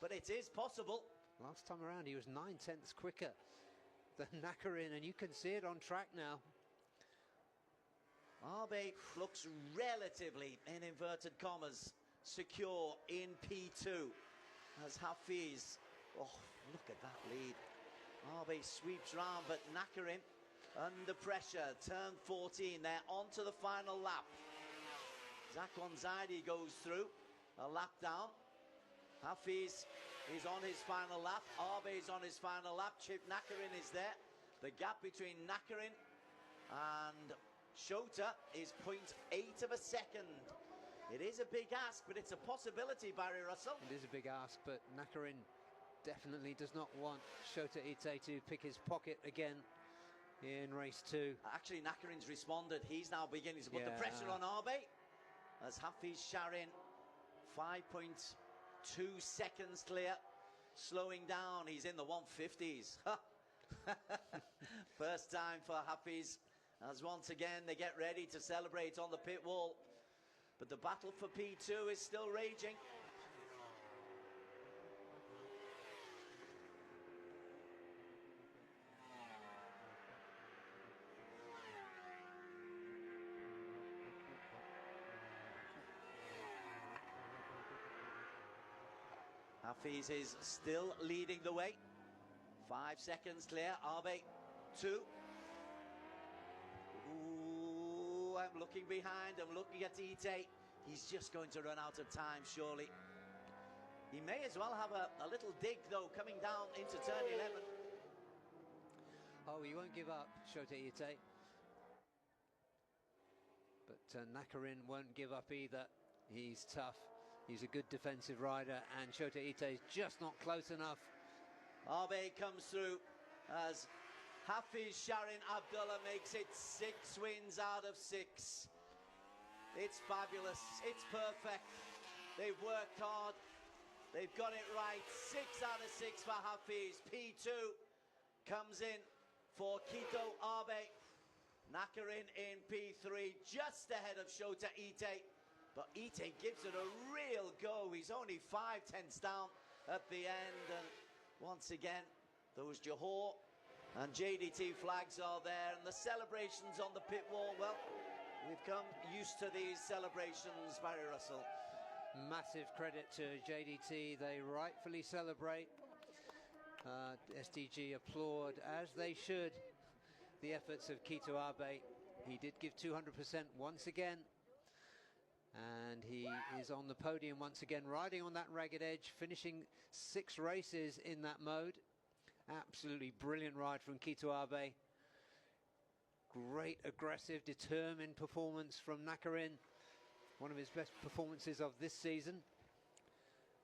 but it is possible. Last time around, he was 9/10 quicker than Nakarin, and you can see it on track now. Arrc looks relatively, in inverted commas, secure in P2 as Hafiz. Oh, look at that lead. Arrc sweeps round, but Nakarin under pressure. Turn 14, they're on to the final lap. Zakwan Zaidi goes through, a lap down. Hafiz is on his final lap. Arrc is on his final lap. Chip Nakarin is there. The gap between Nakarin and Shota is 0.8 of a second. It is a big ask, but it's a possibility, Barry Russell. It is a big ask, but Nakarin definitely does not want Shota Ite to pick his pocket again in race 2. Actually, Nakarin's responded. He's now beginning to put the pressure on Arrc as Hafiz Sharin, 5.2 seconds clear, slowing down. He's in the 150s. First time for Hafiz, as once again they get ready to celebrate on the pit wall. But the battle for P2 is still raging. Hafiz is still leading the way. 5 seconds clear. Arrc 2. Ooh, I'm looking behind. I'm looking at Ite. He's just going to run out of time, surely. He may as well have a little dig, though, coming down into turn 11. Oh, he won't give up, Shota Ite. But Nakarin won't give up either. He's tough. He's a good defensive rider, and Shota Ite is just not close enough. Arrc comes through as Hafiz Sharin Abdullah makes it 6 wins out of 6. It's fabulous. It's perfect. They've worked hard. They've got it right. 6 out of 6 for Hafiz. P2 comes in for Quito Arrc. Nakarin in P3, just ahead of Shota Ite. But Ite gives it a real go. He's only 5/10 down at the end. And once again, those Johor and JDT flags are there. And the celebrations on the pit wall, well, we've come used to these celebrations, Barry Russell. Massive credit to JDT. They rightfully celebrate. SDG applaud, as they should, the efforts of Quito Arrc. He did give 200% once again. And he is on the podium once again, riding on that ragged edge, finishing 6 races in that mode. Absolutely brilliant ride from Quito Arrc. Great, aggressive, determined performance from Nakarin. One of his best performances of this season.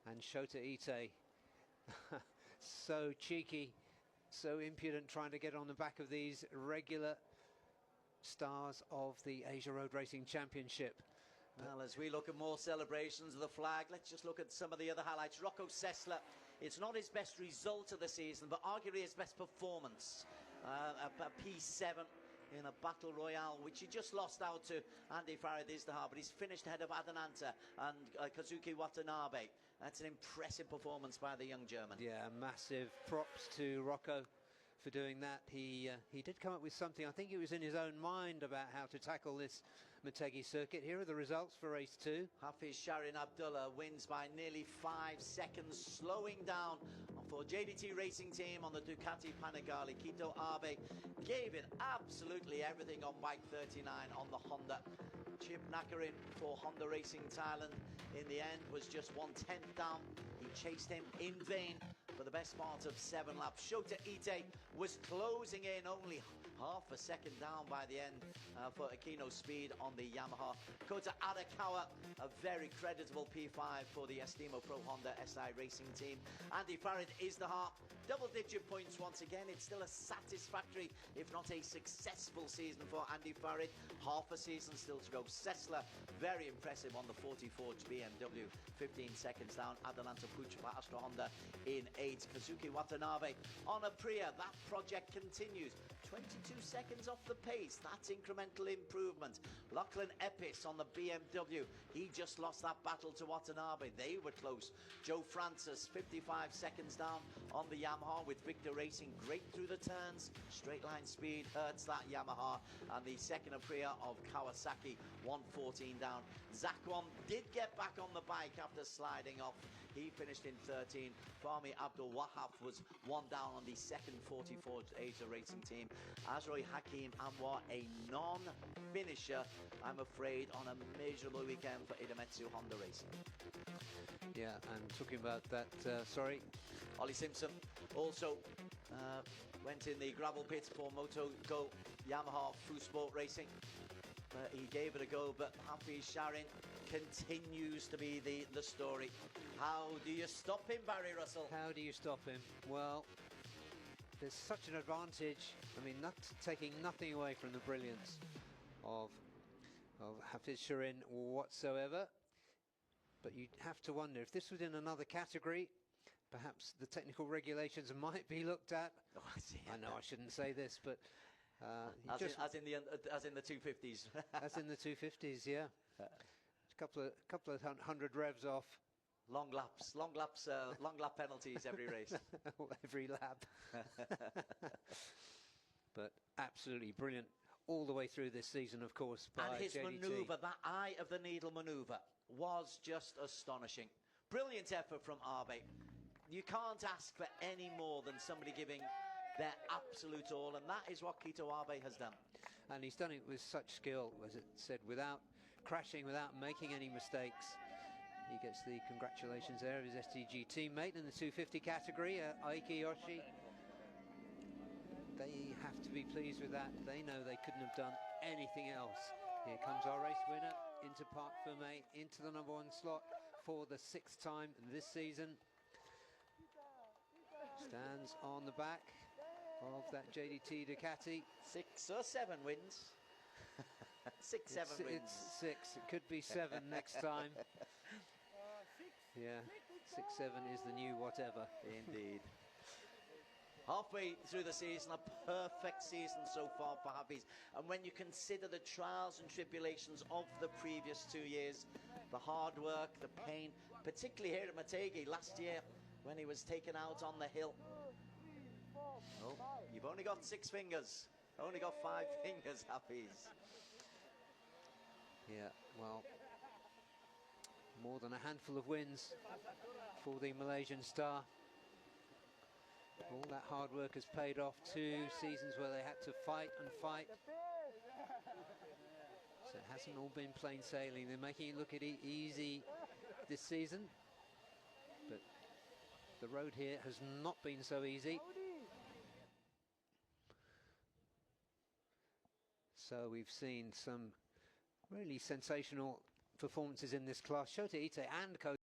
And Shota Ite, so cheeky, so impudent, trying to get on the back of these regular stars of the Asia Road Racing Championship. Well, as we look at more celebrations of the flag, let's just look at some of the other highlights. Rocco Sessler, it's not his best result of the season, but arguably his best performance. A P7 in a battle royale, which he just lost out to Andy Farid Izdihar, but he's finished ahead of Adananta and Kazuki Watanabe. That's an impressive performance by the young German. Yeah, massive props to Rocco for doing that. He did come up with something. I think it was in his own mind about how to tackle this Motegi circuit. Here are the results for race 2. Hafiz Sharin Abdullah wins by nearly 5 seconds, slowing down for JDT Racing Team on the Ducati Panigale. Quito Arrc gave it absolutely everything on bike 39 on the Honda. Chip Nakarin for Honda Racing Thailand in the end was just 1/10 down. He chased him in vain for the best part of 7 laps. Shota Ite was closing in, only half a second down by the end for Aquino Speed on the Yamaha. Kota Arakawa, a very creditable P5 for the Estimo Pro Honda SI Racing Team. Andy Farid Izdihar, double-digit points once again. It's still a satisfactory, if not a successful season for Andy Farid. Half a season still to go. Sessler, very impressive on the 44 BMW, 15 seconds down. Adelanta Puccipa Astra Honda in 8. Kazuki Watanabe on Aprilia. That project continues. 22 seconds off the pace. That's incremental improvement. Lachlan Epis on the BMW. He just lost that battle to Watanabe. They were close. Joe Francis, 55 seconds down on the Yamaha with Victor Racing. Great through the turns. Straight line speed hurts that Yamaha. And the second Aprilia of Kawasaki, 114 down. Zakwan did get back on the bike after sliding off. He finished in 13. Fahmi Abdul Wahab was one down on the second 44 Asia Racing team. Azroy Hakim Anwar, a non-finisher, I'm afraid, on a miserable weekend for Idemitsu Honda Racing. Yeah, and talking about that, Ollie Simpson also went in the gravel pit for Moto Go Yamaha Fu Sport Racing. He gave it a go, but Hafiz Sharin continues to be the story. How do you stop him, Barry Russell? How do you stop him? Well, there's such an advantage. I mean, taking nothing away from the brilliance of Hafiz Sharin whatsoever. But you have to wonder, if this was in another category, perhaps the technical regulations might be looked at. Oh, I see. I know I shouldn't say this, but as in the 250s. As in the 250s, yeah. A couple of hundred revs off. Long lap penalties every race. Every lap. But absolutely brilliant all the way through this season, of course, by and his JDT. manoeuvre, that eye of the needle manoeuvre, was just astonishing. Brilliant effort from Arrc. You can't ask for any more than somebody giving their absolute all, and that is what Kito Arrc has done. And he's done it with such skill, as it said, without crashing, without making any mistakes. He gets the congratulations there of his STG teammate in the 250 category, Aiki Yoshi. They have to be pleased with that. They know they couldn't have done anything else. Here comes our race winner into Parc Fermé, into the #1 slot for the 6th time this season. Stands on the back of that JDT Ducati. 6 or 7 wins. 6, 7 wins. It's 6. It could be 7 next time. Yeah, 6, 7 is the new whatever. Indeed. Halfway through the season, a perfect season so far for Hafiz. And when you consider the trials and tribulations of the previous 2 years, the hard work, the pain, particularly here at Motegi last year when he was taken out on the hill. Oh, you've only got 6 fingers. Only got 5 fingers, Hafiz. Yeah, well, more than a handful of wins for the Malaysian star. All that hard work has paid off. 2 seasons where they had to fight and fight. So it hasn't all been plain sailing. They're making it look easy this season. But the road here has not been so easy. So we've seen some really sensational performances in this class. Shota Ite and